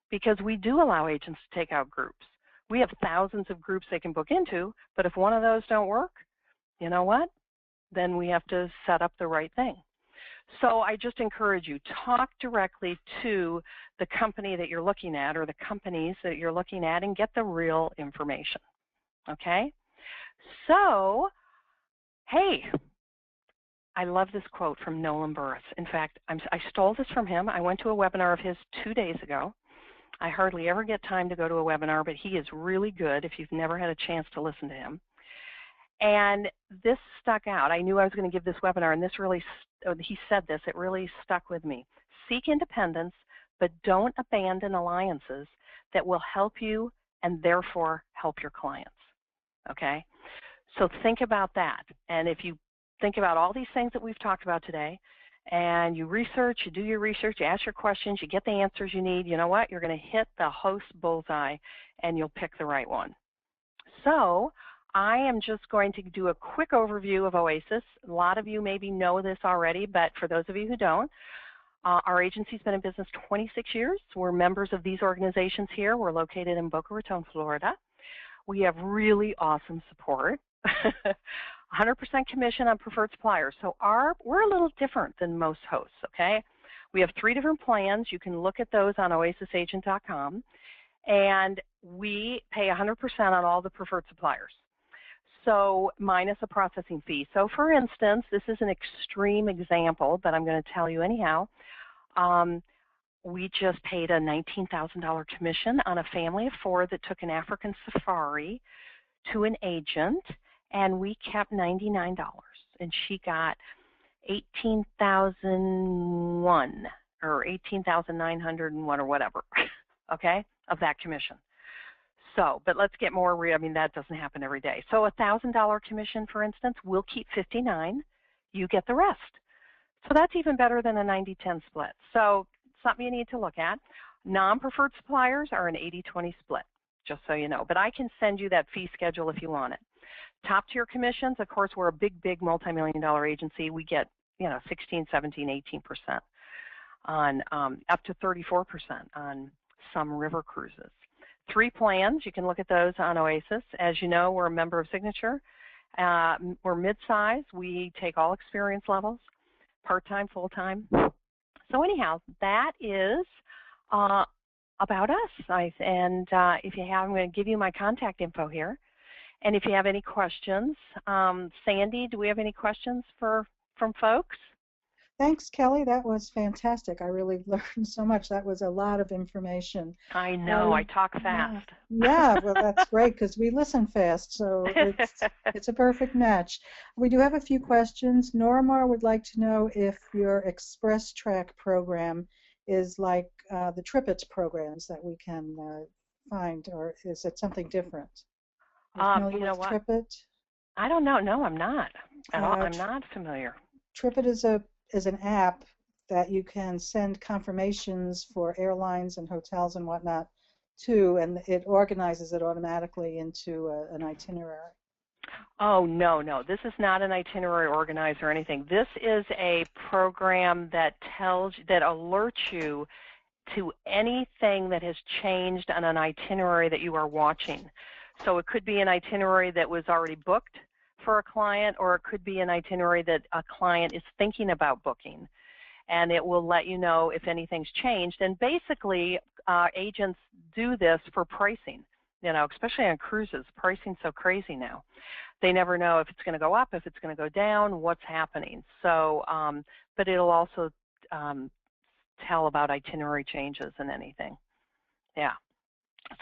Because we do allow agents to take out groups. We have thousands of groups they can book into, but if one of those don't work, you know what? Then we have to set up the right thing. So I just encourage you, talk directly to the company that you're looking at or the companies that you're looking at and get the real information, okay? So, hey, I love this quote from Nolan Burris. In fact, I stole this from him. I went to a webinar of his 2 days ago. I hardly ever get time to go to a webinar, but he is really good if you've never had a chance to listen to him. And this stuck out. I knew I was going to give this webinar, and this really, he said this, it really stuck with me. Seek independence, but don't abandon alliances that will help you and therefore help your clients, okay? So think about that. And if you think about all these things that we've talked about today, and you research, you do your research, you ask your questions, you get the answers you need, you know what? You're going to hit the host bullseye, and you'll pick the right one. So I am just going to do a quick overview of Oasis. A lot of you maybe know this already, but for those of you who don't, our agency's been in business 26 years. We're members of these organizations here. We're located in Boca Raton, Florida. We have really awesome support. 100% commission on preferred suppliers. So we're a little different than most hosts, okay? We have 3 different plans. You can look at those on oasisagent.com. And we pay 100% on all the preferred suppliers. So minus a processing fee. So for instance, this is an extreme example, but I'm going to tell you anyhow. We just paid a $19,000 commission on a family of 4 that took an African safari to an agent, and we kept $99, and she got $18,001 or $18,901 or whatever, okay, of that commission. So, but let's get more real. I mean, that doesn't happen every day. So a $1,000 commission, for instance, we'll keep 59. You get the rest. So that's even better than a 90-10 split. So something you need to look at. Non-preferred suppliers are an 80-20 split, just so you know. But I can send you that fee schedule if you want it. Top tier commissions, of course, we're a big multi-million-dollar agency. We get, 16, 17, 18% on up to 34% on some river cruises. 3 plans, you can look at those on Oasis. As you know, we're a member of Signature. We're mid-size. We take all experience levels, part-time, full-time. So anyhow, that is about us. If you have, I'm going to give you my contact info here. And if you have any questions, Sandy, do we have any questions from folks? Thanks, Kelly. That was fantastic. I really learned so much. That was a lot of information. I know. I talk fast. Yeah, well, that's great because we listen fast, so it's a perfect match. We do have a few questions. Norma would like to know if your Express Track program is like the TripIt programs that we can find, or is it something different? You know what? TripIt? I don't know. No, I'm not. I'm not familiar. TripIt is an app that you can send confirmations for airlines and hotels and whatnot to, and it organizes it automatically into an itinerary. Oh, no. This is not an itinerary organizer or anything. This is a program that alerts you to anything that has changed on an itinerary that you are watching. So it could be an itinerary that was already booked for a client, or it could be an itinerary that a client is thinking about booking. And it will let you know if anything's changed. And basically, agents do this for pricing, especially on cruises. Pricing's so crazy now. They never know if it's going to go up, if it's going to go down, what's happening. So, but it'll also tell about itinerary changes and anything. Yeah.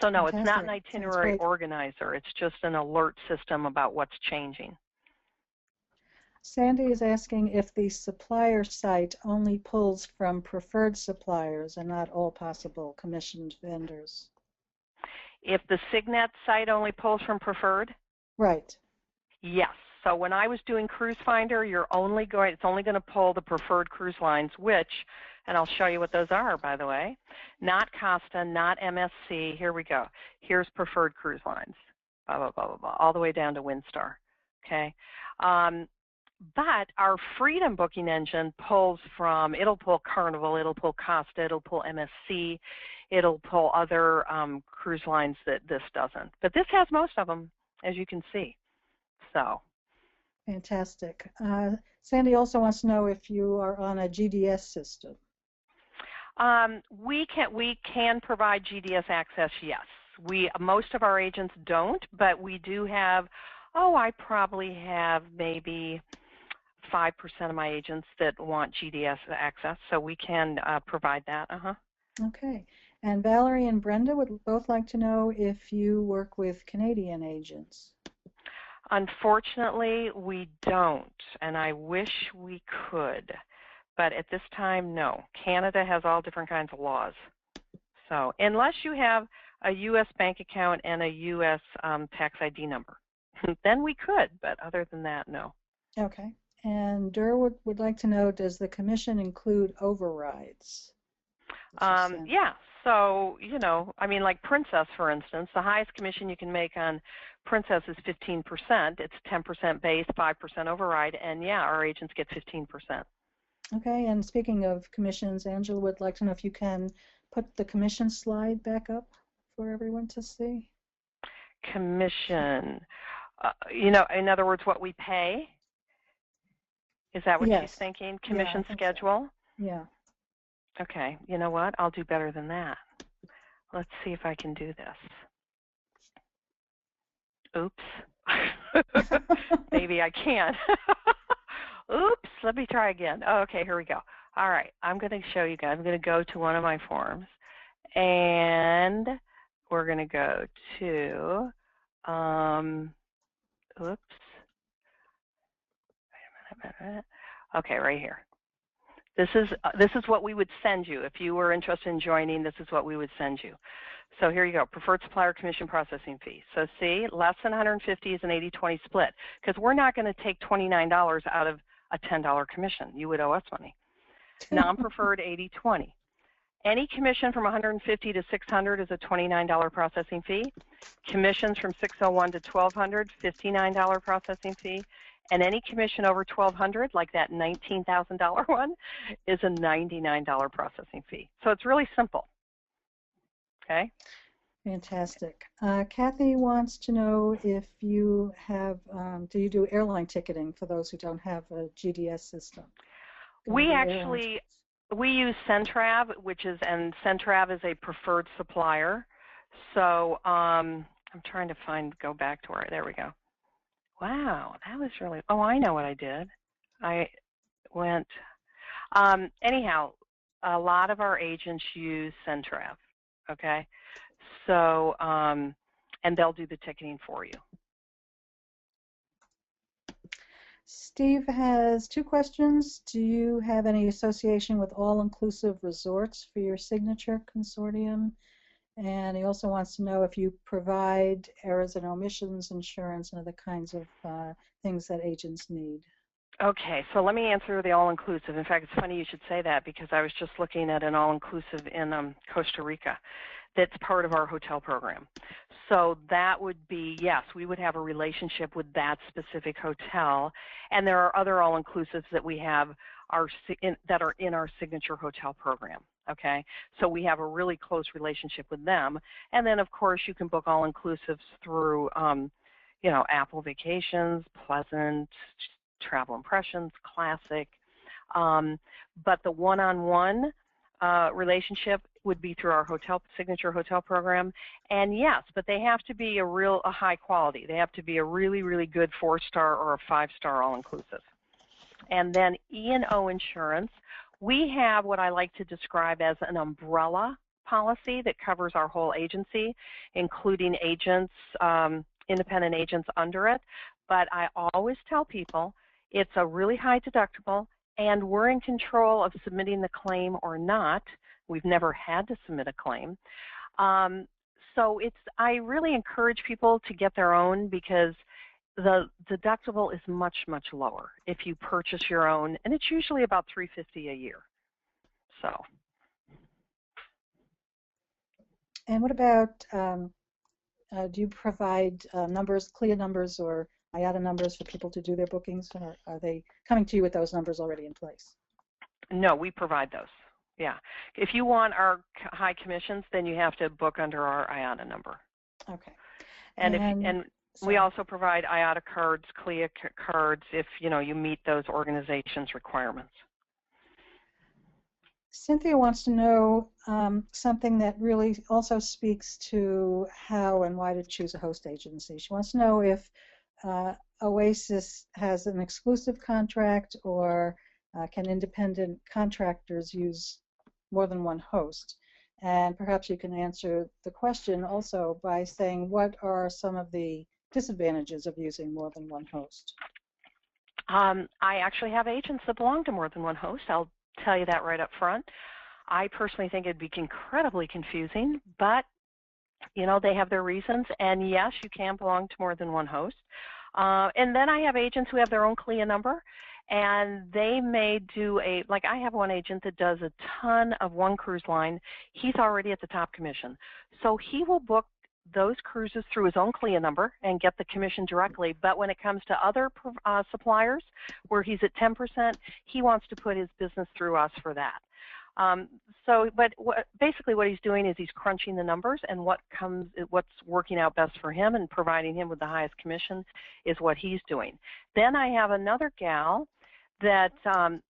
So no, Fantastic. It's not an itinerary organizer. It's just an alert system about what's changing. Sandy is asking if the supplier site only pulls from preferred suppliers and not all possible commissioned vendors. If the Signet site only pulls from preferred? Right. Yes. So when I was doing Cruise Finder, it's only going to pull the preferred cruise lines, which, and I'll show you what those are, by the way, not Costa, not MSC. Here we go. Here's preferred cruise lines, blah, blah, blah, blah, blah, all the way down to Windstar, okay? But our Freedom booking engine it'll pull Carnival, it'll pull Costa, it'll pull MSC, it'll pull other cruise lines that this doesn't. But this has most of them, as you can see. So. Fantastic. Sandy also wants to know if you are on a GDS system. We can provide GDS access, yes. Most of our agents don't, but we do have, I probably have maybe 5% of my agents that want GDS access, so we can provide that. Okay. And Valerie and Brenda would both like to know if you work with Canadian agents. Unfortunately, we don't, and I wish we could, but at this time, no. Canada has all different kinds of laws. So unless you have a U.S. bank account and a U.S. tax ID number, then we could, but other than that, no. Okay. And Durwood would like to know, does the commission include overrides? Yeah, so, like Princess, for instance, the highest commission you can make on Princess is 15%. It's 10% base, 5% override, and yeah, our agents get 15%. Okay, and speaking of commissions, Angela would like to know if you can put the commission slide back up for everyone to see. Commission, in other words, what we pay? Is that what she's thinking? Commission schedule? So. Yeah. Okay, you know what? I'll do better than that. Let's see if I can do this. Oops. Maybe I can't. Oops, let me try again. Oh, okay, here we go. All right, I'm going to show you guys. I'm going to go to one of my forms, and we're going to go to, oops. Wait a minute. Okay, right here. This is what we would send you. If you were interested in joining, this is what we would send you. So here you go, preferred supplier commission processing fee. So see, less than 150 is an 80-20 split, because we're not going to take $29 out of a $10 commission. You would owe us money. Non-preferred 80-20. Any commission from 150 to 600 is a $29 processing fee. Commissions from 601 to 1200, $59 processing fee. And any commission over $1,200, like that $19,000 one, is a $99 processing fee. So it's really simple. Okay. Fantastic. Kathy wants to know if you have, do you do airline ticketing for those who don't have a GDS system? We use Centrav, and Centrav is a preferred supplier. So I'm trying to go back to where, there we go. Wow, that was really, I know what I did. I went, anyhow, a lot of our agents use Centrav, okay? So, and they'll do the ticketing for you. Steve has two questions. Do you have any association with all-inclusive resorts for your signature consortium? And he also wants to know if you provide errors and omissions insurance and other kinds of things that agents need. Okay, so let me answer the all-inclusive. In fact, it's funny you should say that, because I was just looking at an all-inclusive in Costa Rica that's part of our hotel program. So that would be, yes, we would have a relationship with that specific hotel, and there are other all-inclusives that we have that are in our signature hotel program. Okay, so we have a really close relationship with them, and then of course you can book all-inclusives through, Apple Vacations, Pleasant, Travel Impressions, Classic, but the one-on-one relationship would be through our signature hotel program, and yes, but they have to be a high quality. They have to be a really, really good 4-star or a 5-star all-inclusive. And then E&O insurance. We have what I like to describe as an umbrella policy that covers our whole agency, including agents, independent agents under it. But I always tell people it's a really high deductible, and we're in control of submitting the claim or not. We've never had to submit a claim. So I really encourage people to get their own, because the deductible is much, much lower if you purchase your own, and it's usually about $350 a year. So. And what about, do you provide numbers, CLIA numbers or IATA numbers for people to do their bookings, or are they coming to you with those numbers already in place? No, we provide those. Yeah. If you want our high commissions, then you have to book under our IATA number. Okay. And we also provide IATA cards, CLIA cards, if you meet those organizations' requirements. Cynthia wants to know something that really also speaks to how and why to choose a host agency. She wants to know if Oasis has an exclusive contract, or can independent contractors use more than one host? And perhaps you can answer the question also by saying, what are some of the disadvantages of using more than one host? I actually have agents that belong to more than one host. I'll tell you that right up front. I personally think it'd be incredibly confusing, but they have their reasons, and yes, you can belong to more than one host. And then I have agents who have their own CLIA number, and they may do like I have one agent that does a ton of one cruise line. He's already at the top commission. So he will book those cruises through his own CLIA number and get the commission directly. But when it comes to other suppliers where he's at 10%, he wants to put his business through us for that. But basically what he's doing is he's crunching the numbers, and what's working out best for him and providing him with the highest commission is what he's doing. Then I have another gal that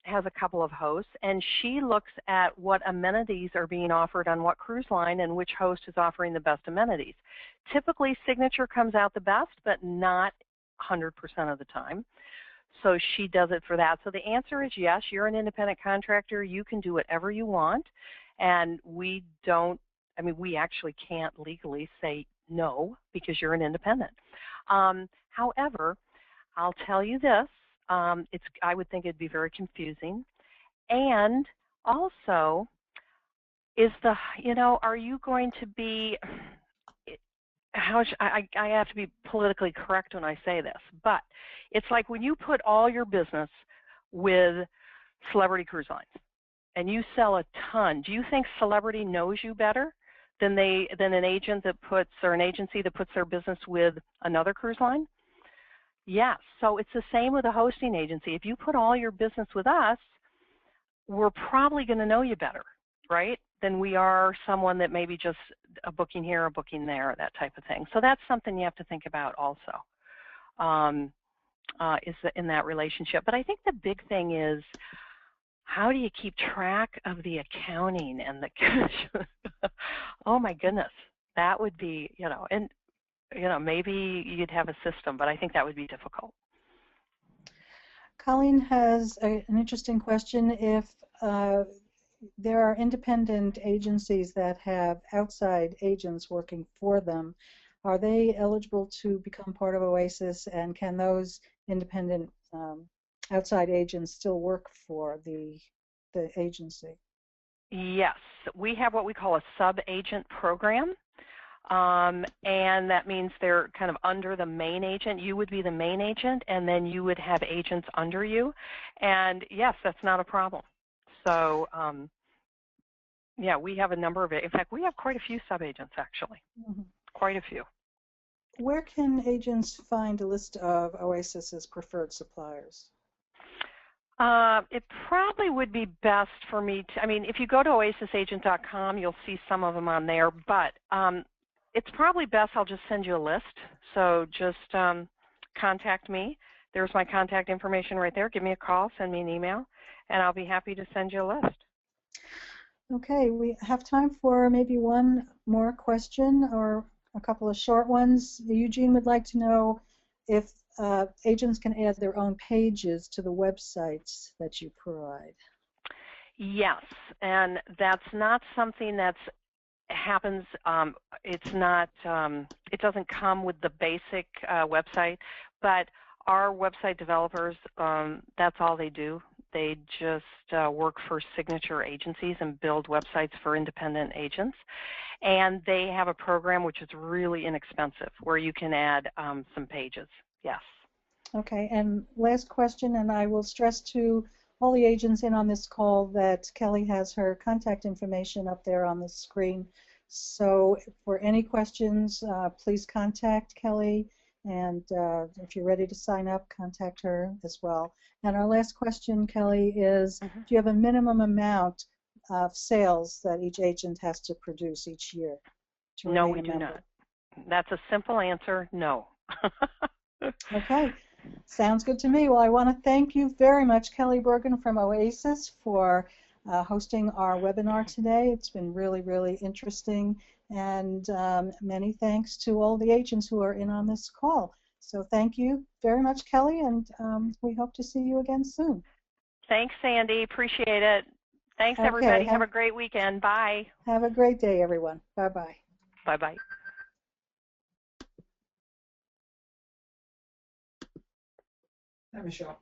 has a couple of hosts, and she looks at what amenities are being offered on what cruise line and which host is offering the best amenities. Typically, Signature comes out the best, but not 100% of the time. So she does it for that. So the answer is yes, you're an independent contractor. You can do whatever you want, and we actually can't legally say no because you're an independent. However, I'll tell you this. I would think it'd be very confusing. And also, are you going to be, I have to be politically correct when I say this, but it's like when you put all your business with Celebrity Cruise Lines and you sell a ton, do you think Celebrity knows you better than an agent that or an agency that puts their business with another cruise line? Yes, so it's the same with a hosting agency. If you put all your business with us, we're probably going to know you better, right, than we are someone that maybe just a booking here, a booking there, that type of thing. So that's something you have to think about also in that relationship. But I think the big thing is, how do you keep track of the accounting and the commission? Oh my goodness, that would be, and maybe you'd have a system, but I think that would be difficult. Colleen has an interesting question. If there are independent agencies that have outside agents working for them, are they eligible to become part of Oasis, and can those independent outside agents still work for the agency? Yes, we have what we call a sub-agent program. And that means they're kind of under the main agent. You would be the main agent, and then you would have agents under you. And yes, that's not a problem. So, yeah, we have a number of it. In fact, we have quite a few sub-agents, actually. Mm-hmm. Quite a few. Where can agents find a list of Oasis's preferred suppliers? It probably would be best for me to, if you go to oasisagent.com, you'll see some of them on there, but it's probably best I'll just send you a list. So just contact me. There's my contact information right there. Give me a call, send me an email, and I'll be happy to send you a list. Okay, we have time for maybe one more question or a couple of short ones. Eugene would like to know if agents can add their own pages to the websites that you provide. Yes, and that's not something that's happens. It's not. It doesn't come with the basic website, but our website developers, that's all they do. They just work for Signature agencies and build websites for independent agents. And they have a program which is really inexpensive where you can add some pages. Yes. Okay, and last question, and I will stress to all the agents in on this call that Kelly has her contact information up there on the screen. So for any questions, please contact Kelly, and if you're ready to sign up, contact her as well. And our last question, Kelly, is do you have a minimum amount of sales that each agent has to produce each year to No, remain we a do member? not. That's a simple answer, no. Okay, sounds good to me. Well, I want to thank you very much, Kelly Bergen from Oasis, for hosting our webinar today. It's been really, really interesting, and many thanks to all the agents who are in on this call. So thank you very much, Kelly, and we hope to see you again soon. Thanks, Sandy. Appreciate it. Thanks, Okay, everybody. Have a great weekend. Bye. Have a great day, everyone. Bye-bye. Bye-bye. Hi, Michelle.